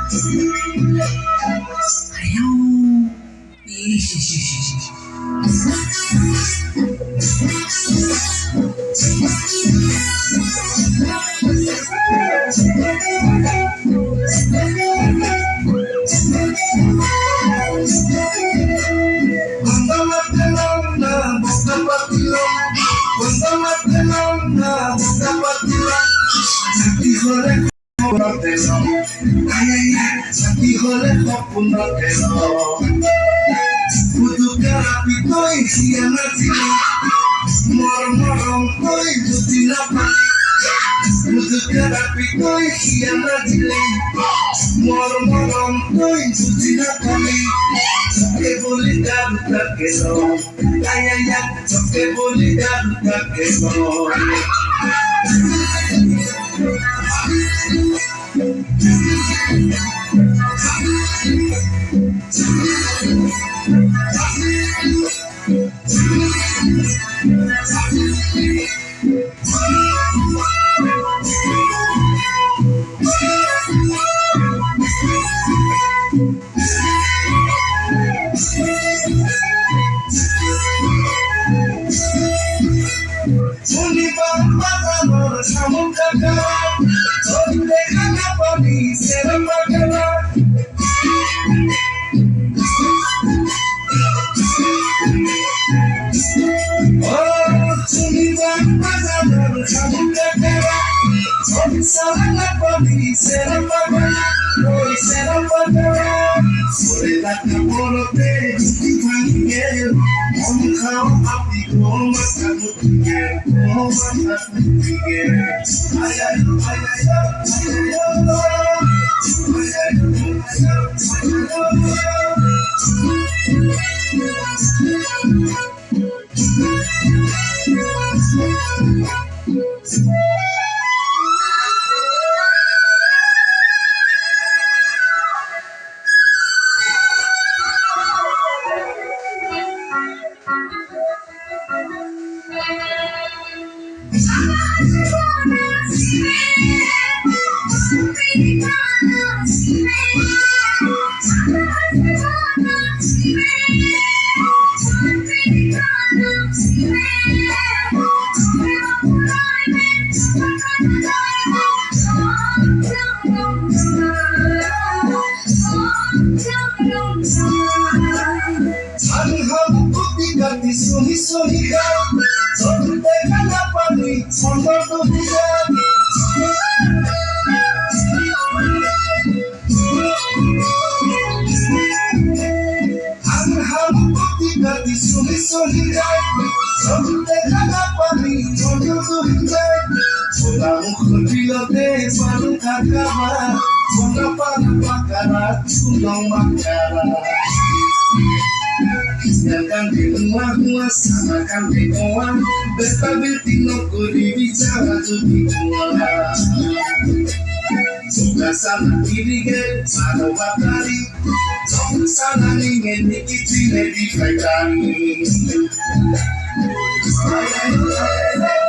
Ayo. Ih, Sakti hole kopuna telo Butuhkan api koi hianati Mor-morong koi butina pali Butuhkan api koi hianati Mor-morong koi butina pali Sampai boleh darurat kelo Ayaya sampai boleh darurat kelo Soledad kaporote Miguel Om kau api komas kamu Miguel Komas kamu Miguel Ayayo ayayo ayayo Silakan di rumah sanakan di koan Bestabil tinoku di bicara judi kuala Suka sana diri gel, sana wakari Jom sana ningin nikiti di faikani Ayay, ayay, ayay